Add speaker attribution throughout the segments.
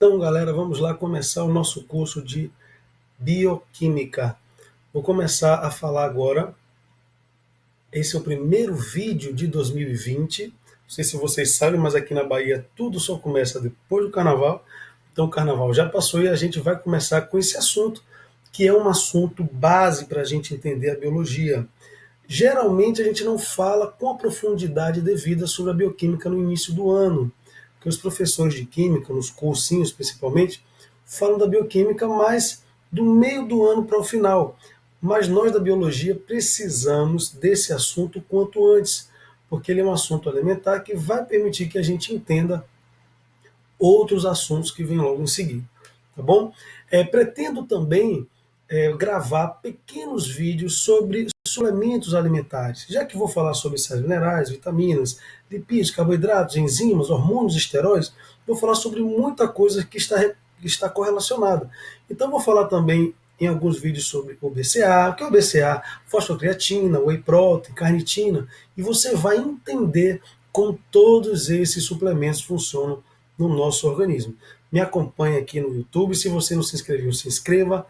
Speaker 1: Então, galera, vamos lá começar o nosso curso de bioquímica. Vou começar a falar agora. Esse é o primeiro vídeo de 2020. Não sei se vocês sabem, mas aqui na Bahia tudo só começa depois do carnaval. Então, o carnaval já passou e a gente vai começar com esse assunto, que é um assunto base para a gente entender a biologia. Geralmente a gente não fala com a profundidade devida sobre a bioquímica no início do ano, porque os professores de química, nos cursinhos principalmente, falam da bioquímica mais do meio do ano para o final. Mas nós da biologia precisamos desse assunto quanto antes, porque ele é um assunto elementar que vai permitir que a gente entenda outros assuntos que vêm logo em seguida. Tá bom? Pretendo também gravar pequenos vídeos sobre suplementos alimentares, já que vou falar sobre sais minerais, vitaminas, lipídios, carboidratos, enzimas, hormônios, esteróides, vou falar sobre muita coisa que está correlacionada. Então vou falar também em alguns vídeos sobre o BCA, o que é o BCA, fosfocreatina, whey protein, carnitina, e você vai entender como todos esses suplementos funcionam no nosso organismo. Me acompanhe aqui no YouTube, se você não se inscreveu, se inscreva,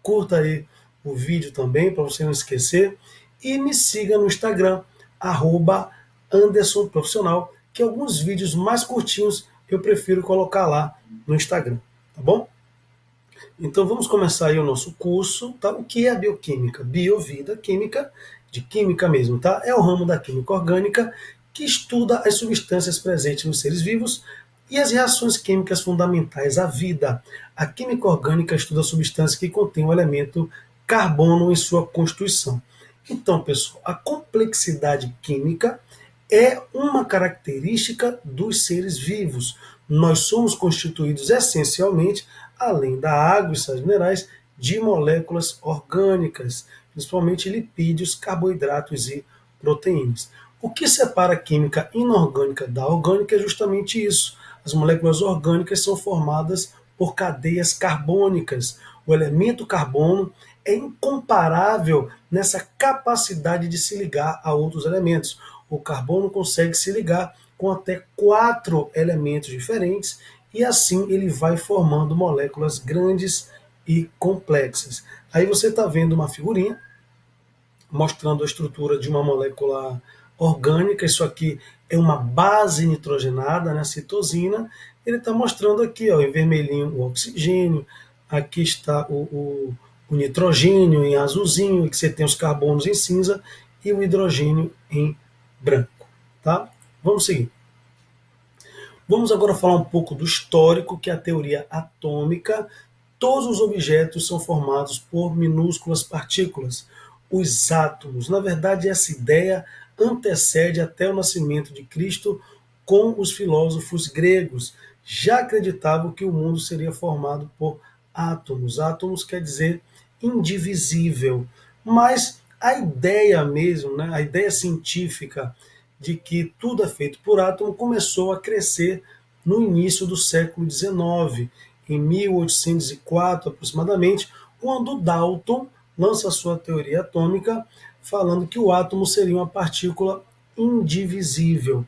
Speaker 1: curta aí o vídeo também, para você não esquecer, e me siga no Instagram, @AndersonProfissional, que alguns vídeos mais curtinhos eu prefiro colocar lá no Instagram, tá bom? Então vamos começar aí o nosso curso, tá? O que é a bioquímica? Biovida, química, de química mesmo, tá? É o ramo da química orgânica que estuda as substâncias presentes nos seres vivos e as reações químicas fundamentais à vida. A química orgânica estuda substâncias que contêm o elemento carbono em sua constituição. Então, pessoal, a complexidade química é uma característica dos seres vivos. Nós somos constituídos essencialmente, além da água e sais minerais, de moléculas orgânicas, principalmente lipídios, carboidratos e proteínas. O que separa a química inorgânica da orgânica é justamente isso. As moléculas orgânicas são formadas por cadeias carbônicas. O elemento carbono é incomparável nessa capacidade de se ligar a outros elementos. O carbono consegue se ligar com até 4 elementos diferentes e assim ele vai formando moléculas grandes e complexas. Aí você está vendo uma figurinha mostrando a estrutura de uma molécula orgânica. Isso aqui é uma base nitrogenada, né, citosina. Ele está mostrando aqui, ó, em vermelhinho, o oxigênio. Aqui está o nitrogênio em azulzinho, que você tem os carbonos em cinza, e o hidrogênio em branco. Tá? Vamos seguir. Vamos agora falar um pouco do histórico, que é a teoria atômica. Todos os objetos são formados por minúsculas partículas, os átomos. Na verdade, essa ideia antecede até o nascimento de Cristo com os filósofos gregos. Já acreditavam que o mundo seria formado por átomos. Átomos quer dizer indivisível. Mas a ideia mesmo, né, a ideia científica de que tudo é feito por átomo começou a crescer no início do século XIX, em 1804 aproximadamente, quando Dalton lança a sua teoria atômica, falando que o átomo seria uma partícula indivisível.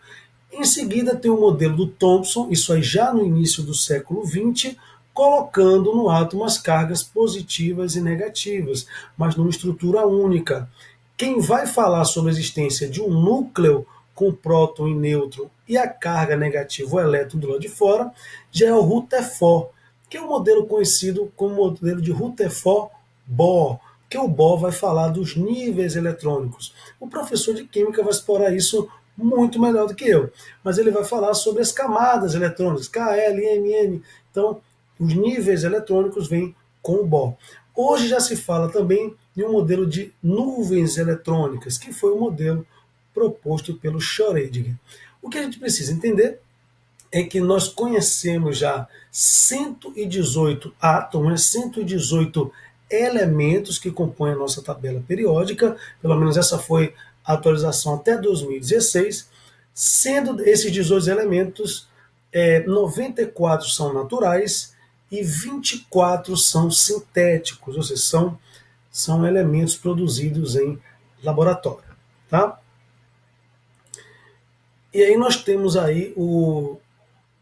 Speaker 1: Em seguida tem o modelo do Thomson, isso aí já no início do século XX, colocando no átomo as cargas positivas e negativas, mas numa estrutura única. Quem vai falar sobre a existência de um núcleo com próton e nêutron e a carga negativa, o elétron do lado de fora, já é o Rutherford, que é o modelo conhecido como modelo de Rutherford-Bohr, que o Bohr vai falar dos níveis eletrônicos. O professor de química vai explorar isso muito melhor do que eu, mas ele vai falar sobre as camadas eletrônicas, K, L, M, N. Então, os níveis eletrônicos vêm com o Bohr. Hoje já se fala também de um modelo de nuvens eletrônicas, que foi o modelo proposto pelo Schrödinger. O que a gente precisa entender é que nós conhecemos já 118 átomos, 118 elementos que compõem a nossa tabela periódica, pelo menos essa foi a atualização até 2016, sendo esses 18 elementos, 94 são naturais e 24 são sintéticos, ou seja, são elementos produzidos em laboratório. Tá? E aí nós temos aí o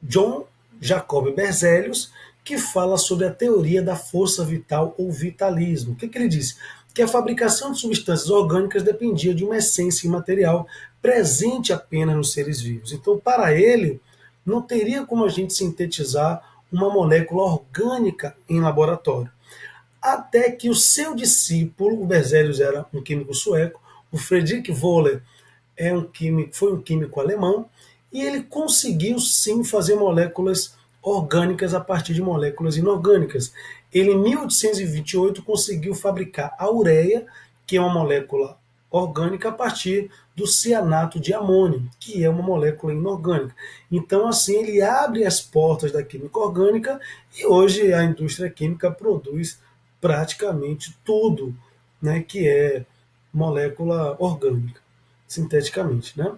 Speaker 1: John Jacob Berzelius, que fala sobre a teoria da força vital ou vitalismo. O que ele disse? Que a fabricação de substâncias orgânicas dependia de uma essência imaterial presente apenas nos seres vivos. Então, para ele, não teria como a gente sintetizar uma molécula orgânica em laboratório. Até que o seu discípulo, o Berzelius era um químico sueco, o Friedrich Wöhler foi um químico alemão, e ele conseguiu sim fazer moléculas orgânicas a partir de moléculas inorgânicas. Ele, em 1828, conseguiu fabricar a ureia, que é uma molécula orgânica, a partir do cianato de amônio, que é uma molécula inorgânica. Então, assim, ele abre as portas da química orgânica e hoje a indústria química produz praticamente tudo, né, que é molécula orgânica, sinteticamente, né?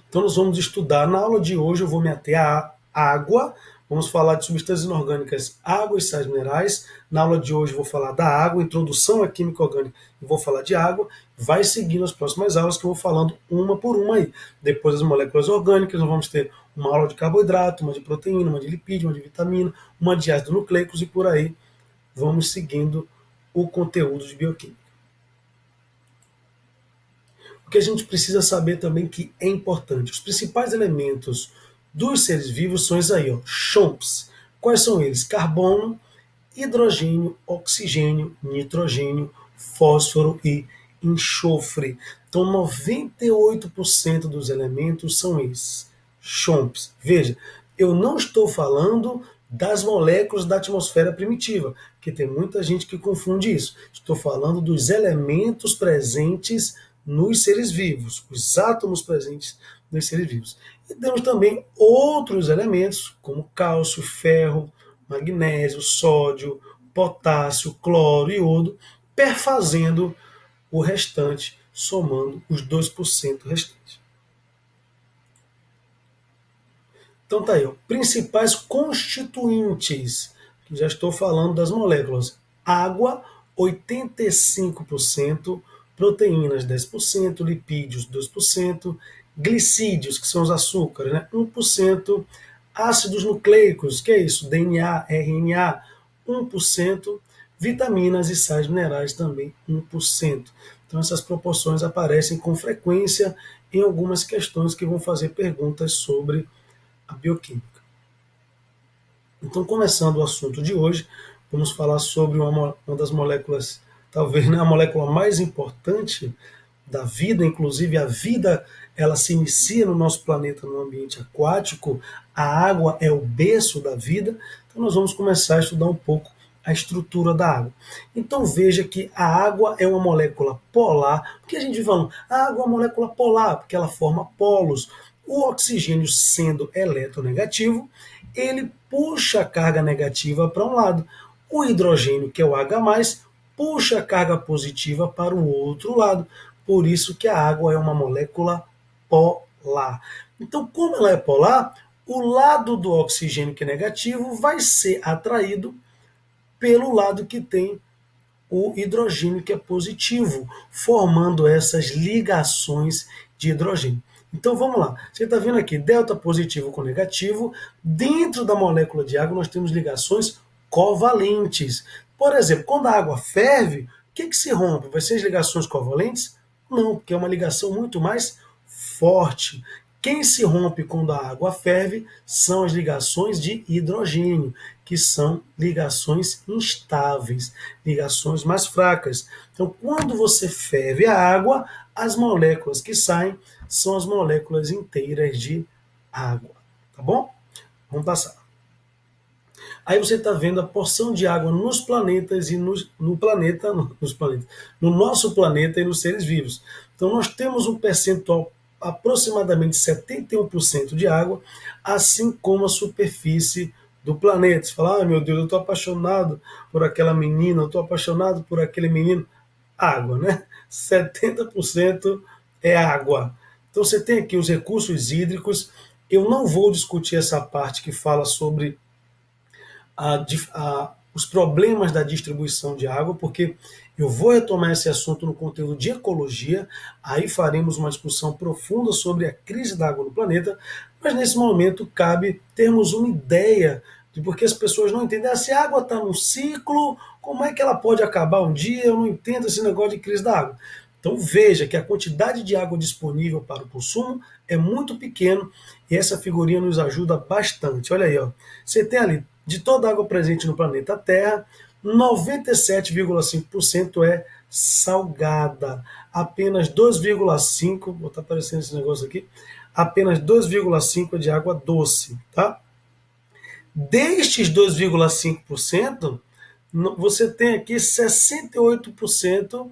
Speaker 1: Então nós vamos estudar, na aula de hoje eu vou me ater à água, vamos falar de substâncias inorgânicas, água e sais minerais. Na aula de hoje eu vou falar da água, introdução à química orgânica, e vou falar de água. Vai seguindo as próximas aulas que eu vou falando uma por uma aí. Depois das moléculas orgânicas, nós vamos ter uma aula de carboidrato, uma de proteína, uma de lipídio, uma de vitamina, uma de ácidos nucleicos e por aí vamos seguindo o conteúdo de bioquímica. O que a gente precisa saber também que é importante, os principais elementos dos seres vivos são esses aí, ó, CHOMPs. Quais são eles? Carbono, hidrogênio, oxigênio, nitrogênio, fósforo e enxofre. Então 98% dos elementos são esses, CHOMPs. Veja, eu não estou falando das moléculas da atmosfera primitiva, porque tem muita gente que confunde isso. Estou falando dos elementos presentes nos seres vivos, os átomos presentes nos seres vivos. E temos também outros elementos, como cálcio, ferro, magnésio, sódio, potássio, cloro e iodo, perfazendo o restante, somando os 2% restantes. Então tá aí, ó, principais constituintes, que já estou falando das moléculas. Água, 85%, proteínas, 10%, lipídios, 2%, glicídios, que são os açúcares, né, 1%, ácidos nucleicos, que é isso, DNA, RNA, 1%, vitaminas e sais minerais também 1%. Então essas proporções aparecem com frequência em algumas questões que vão fazer perguntas sobre a bioquímica. Então, começando o assunto de hoje, vamos falar sobre uma das moléculas, talvez a molécula mais importante da vida, inclusive a vida ela se inicia no nosso planeta no ambiente aquático, a água é o berço da vida, então nós vamos começar a estudar um pouco a estrutura da água. Então veja que a água é uma molécula polar, porque a gente fala, a água é uma molécula polar, porque ela forma polos. O oxigênio sendo eletronegativo, ele puxa a carga negativa para um lado. O hidrogênio, que é o H+, puxa a carga positiva para o outro lado. Por isso que a água é uma molécula polar. Então, como ela é polar, o lado do oxigênio que é negativo vai ser atraído pelo lado que tem o hidrogênio que é positivo, formando essas ligações de hidrogênio. Então vamos lá, você está vendo aqui, delta positivo com negativo, dentro da molécula de água nós temos ligações covalentes. Por exemplo, quando a água ferve, o que se rompe? Vai ser as ligações covalentes? Não, porque é uma ligação muito mais forte. Quem se rompe quando a água ferve são as ligações de hidrogênio, que são ligações instáveis, ligações mais fracas. Então, quando você ferve a água, as moléculas que saem são as moléculas inteiras de água. Tá bom? Vamos passar. Aí você está vendo a porção de água nos planetas e nos planetas, no nosso planeta e nos seres vivos. Então nós temos um percentual aproximadamente 71% de água, assim como a superfície do planeta. Você fala, meu Deus, eu estou apaixonado por aquela menina, eu estou apaixonado por aquele menino. Água, né? 70% é água. Então você tem aqui os recursos hídricos. Eu não vou discutir essa parte que fala sobre os problemas da distribuição de água, porque eu vou retomar esse assunto no conteúdo de ecologia, aí faremos uma discussão profunda sobre a crise da água no planeta, Mas nesse momento cabe termos uma ideia de porque as pessoas não entendem. Se a água está num ciclo, como é que ela pode acabar um dia? Eu não entendo esse negócio de crise da água. Então veja que a quantidade de água disponível para o consumo é muito pequeno e essa figurinha nos ajuda bastante. Olha aí, ó. Você tem ali, de toda a água presente no planeta Terra, 97,5% é salgada. Apenas 2,5%, vou estar aparecendo esse negócio aqui, apenas 2,5% é de água doce, tá? Destes 2,5%, você tem aqui 68%,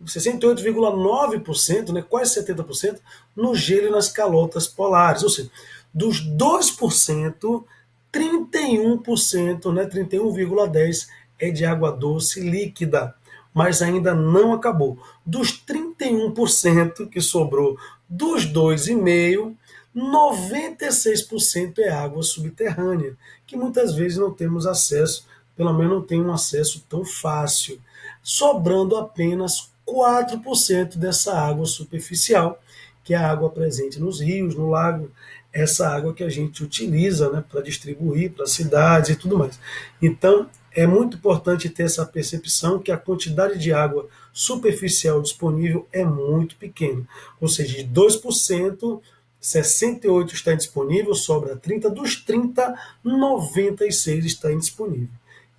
Speaker 1: 68,9%, né, quase 70%, no gelo e nas calotas polares. Ou seja, dos 2%, 31%, né, 31,10% é de água doce líquida. Mas ainda não acabou. Dos 31% que sobrou dos 2,5%, 96% é água subterrânea, que muitas vezes não temos acesso, pelo menos não tem um acesso tão fácil, sobrando apenas 4% dessa água superficial, que é a água presente nos rios, no lago, essa água que a gente utiliza, né, para distribuir para cidades e tudo mais. Então, é muito importante ter essa percepção que a quantidade de água superficial disponível é muito pequena, ou seja, de 2%, 68 está indisponível, sobra 30, dos 30, 96 está indisponível.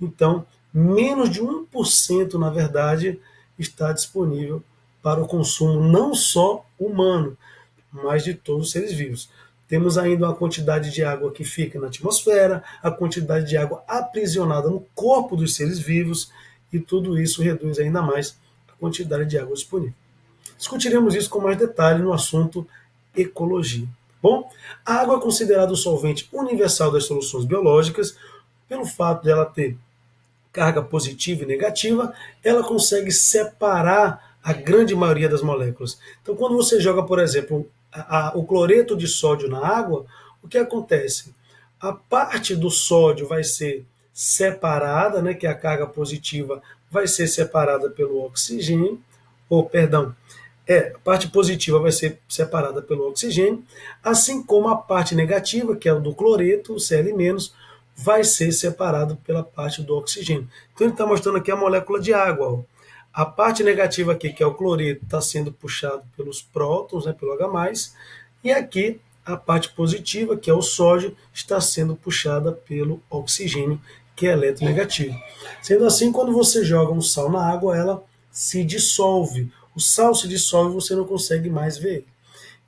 Speaker 1: Então, menos de 1%, na verdade, está disponível para o consumo não só humano, mas de todos os seres vivos. Temos ainda uma quantidade de água que fica na atmosfera, a quantidade de água aprisionada no corpo dos seres vivos, e tudo isso reduz ainda mais a quantidade de água disponível. Discutiremos isso com mais detalhe no assunto ecologia. Bom, a água é considerada o solvente universal das soluções biológicas, pelo fato dela ter carga positiva e negativa, ela consegue separar a grande maioria das moléculas. Então, quando você joga, por exemplo, o cloreto de sódio na água, o que acontece? A parte do sódio vai ser separada, né, que é a carga positiva, vai ser separada pelo oxigênio, ou perdão, a parte positiva vai ser separada pelo oxigênio, assim como a parte negativa, que é o do cloreto, o Cl-, vai ser separado pela parte do oxigênio. Então ele está mostrando aqui a molécula de água. Ó. A parte negativa aqui, que é o cloreto, está sendo puxado pelos prótons, né, pelo H+, e aqui a parte positiva, que é o sódio, está sendo puxada pelo oxigênio, que é eletronegativo. Sendo assim, quando você joga um sal na água, ela se dissolve. O sal se dissolve e você não consegue mais ver ele.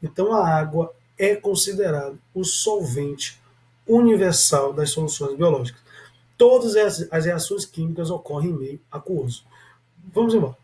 Speaker 1: Então a água é considerada o solvente universal das soluções biológicas. Todas as reações químicas ocorrem em meio aquoso. Vamos embora.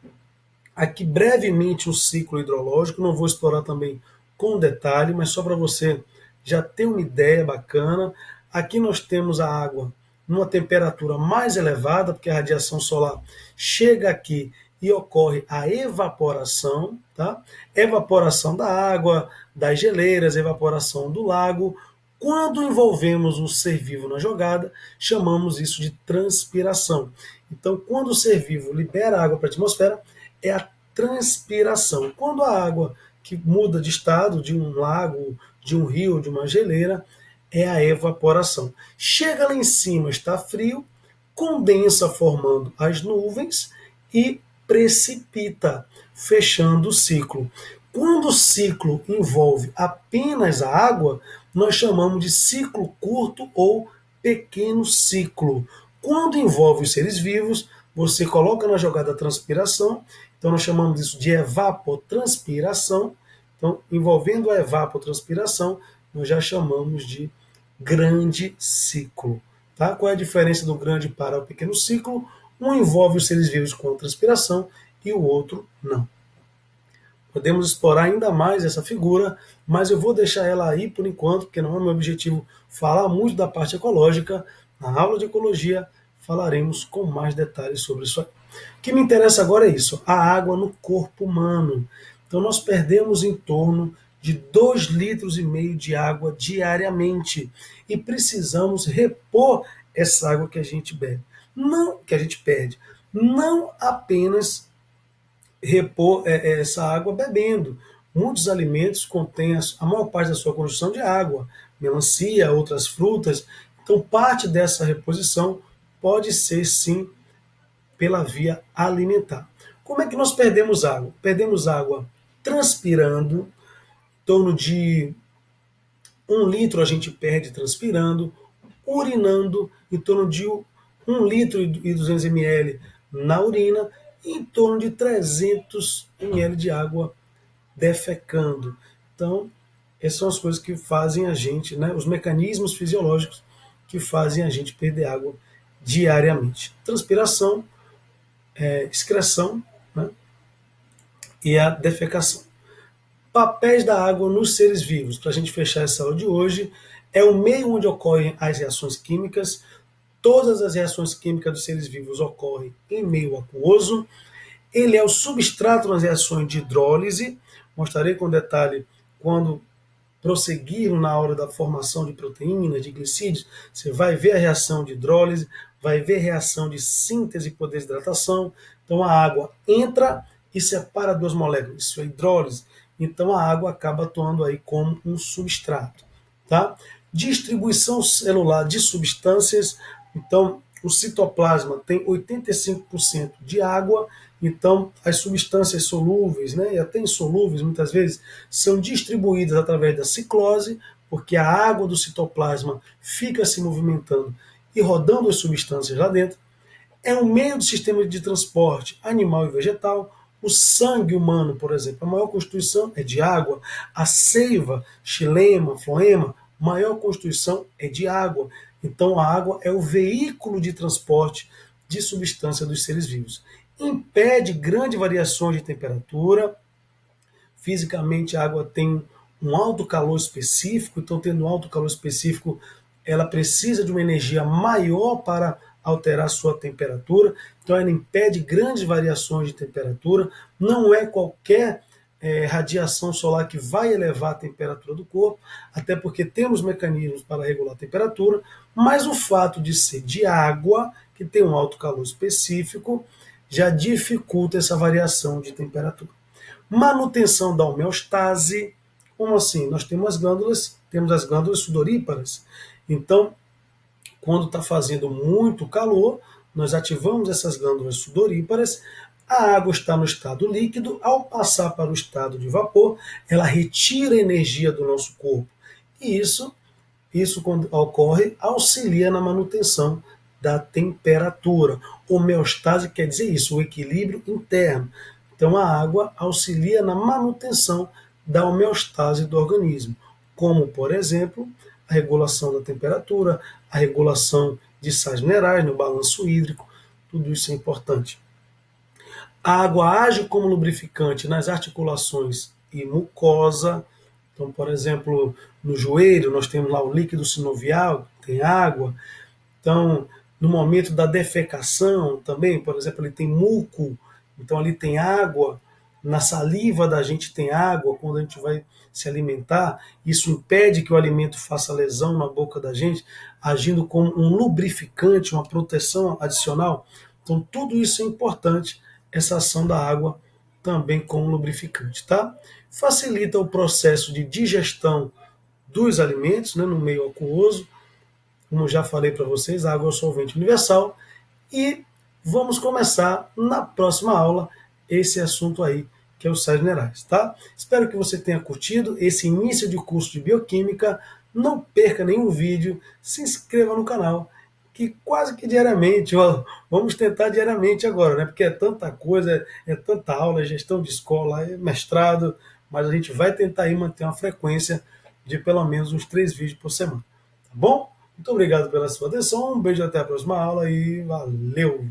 Speaker 1: Aqui brevemente o ciclo hidrológico, não vou explorar também com detalhe, mas só para você já ter uma ideia bacana. Aqui nós temos a água numa temperatura mais elevada, porque a radiação solar chega aqui e ocorre a evaporação, tá? Evaporação da água, das geleiras, evaporação do lago. Quando envolvemos um ser vivo na jogada, chamamos isso de transpiração. Então, quando o ser vivo libera água para a atmosfera, é a transpiração. Quando a água que muda de estado, de um lago, de um rio, de uma geleira, é a evaporação. Chega lá em cima, está frio, condensa formando as nuvens e precipita, fechando o ciclo. Quando o ciclo envolve apenas a água, nós chamamos de ciclo curto ou pequeno ciclo. Quando envolve os seres vivos, você coloca na jogada a transpiração, então nós chamamos isso de evapotranspiração. Então, envolvendo a evapotranspiração, nós já chamamos de grande ciclo. Tá? Qual é a diferença do grande para o pequeno ciclo? Um envolve os seres vivos com a transpiração e o outro não. Podemos explorar ainda mais essa figura, mas eu vou deixar ela aí por enquanto, porque não é meu objetivo falar muito da parte ecológica. Na aula de ecologia falaremos com mais detalhes sobre isso aí. O que me interessa agora é isso, a água no corpo humano. Então nós perdemos em torno de 2,5 litros de água diariamente e precisamos repor essa água que a gente bebe. Não que a gente perde, não apenas repor essa água bebendo, muitos alimentos contêm a maior parte da sua constituição de água, melancia, outras frutas. Então, parte dessa reposição pode ser, sim, pela via alimentar. Como é que nós perdemos água? Perdemos água transpirando, em torno de 1 litro a gente perde transpirando, urinando, em torno de 1,2 litro na urina, e em torno de 300 ml de água defecando. Então, essas são as coisas que fazem a gente, né, os mecanismos fisiológicos que fazem a gente perder água diariamente. Transpiração, excreção, né, e a defecação. Papéis da água nos seres vivos. Para a gente fechar essa aula de hoje, é o meio onde ocorrem as reações químicas. Todas as reações químicas dos seres vivos ocorrem em meio aquoso. Ele é o substrato nas reações de hidrólise. Mostrarei com detalhe quando prosseguiram na hora da formação de proteínas, de glicídios. Você vai ver a reação de hidrólise, vai ver a reação de síntese por desidratação. Então a água entra e separa duas moléculas, isso é hidrólise. Então a água acaba atuando aí como um substrato. Tá? Distribuição celular de substâncias. Então o citoplasma tem 85% de água, então as substâncias solúveis, né, e até insolúveis muitas vezes, são distribuídas através da ciclose, porque a água do citoplasma fica se movimentando e rodando as substâncias lá dentro. É um meio do sistema de transporte animal e vegetal. O sangue humano, por exemplo, a maior constituição é de água. A seiva, xilema, floema, maior constituição é de água. Então a água é o veículo de transporte de substância dos seres vivos. Impede grandes variações de temperatura. Fisicamente a água tem um alto calor específico, então tendo um alto calor específico, ela precisa de uma energia maior para alterar sua temperatura, então ela impede grandes variações de temperatura, não é qualquer radiação solar que vai elevar a temperatura do corpo, até porque temos mecanismos para regular a temperatura, mas o fato de ser de água, que tem um alto calor específico, já dificulta essa variação de temperatura. Manutenção da homeostase. Como assim? Nós temos as glândulas sudoríparas. Então, quando está fazendo muito calor, nós ativamos essas glândulas sudoríparas, a água está no estado líquido, ao passar para o estado de vapor, ela retira a energia do nosso corpo. E isso quando ocorre, auxilia na manutenção da temperatura. Homeostase quer dizer isso, o equilíbrio interno. Então a água auxilia na manutenção da homeostase do organismo, como, por exemplo, a regulação da temperatura, a regulação de sais minerais no balanço hídrico, tudo isso é importante. A água age como lubrificante nas articulações e mucosa. Então, por exemplo, no joelho nós temos lá o líquido sinovial, tem água. Então, no momento da defecação também, por exemplo, ele tem muco, então ali tem água. Na saliva da gente tem água quando a gente vai se alimentar. Isso impede que o alimento faça lesão na boca da gente, agindo como um lubrificante, uma proteção adicional. Então, tudo isso é importante, essa ação da água também como lubrificante, tá? Facilita o processo de digestão dos alimentos, né, no meio aquoso. Como já falei para vocês, a água é o solvente universal. E vamos começar na próxima aula esse assunto aí, que é os sais minerais, tá? Espero que você tenha curtido esse início de curso de bioquímica. Não perca nenhum vídeo, se inscreva no canal, que quase que diariamente, ó, vamos tentar diariamente agora, né? Porque é tanta coisa, é tanta aula, é gestão de escola, é mestrado, mas a gente vai tentar aí manter uma frequência de pelo menos uns 3 vídeos por semana, tá bom? Muito obrigado pela sua atenção, um beijo até a próxima aula e valeu!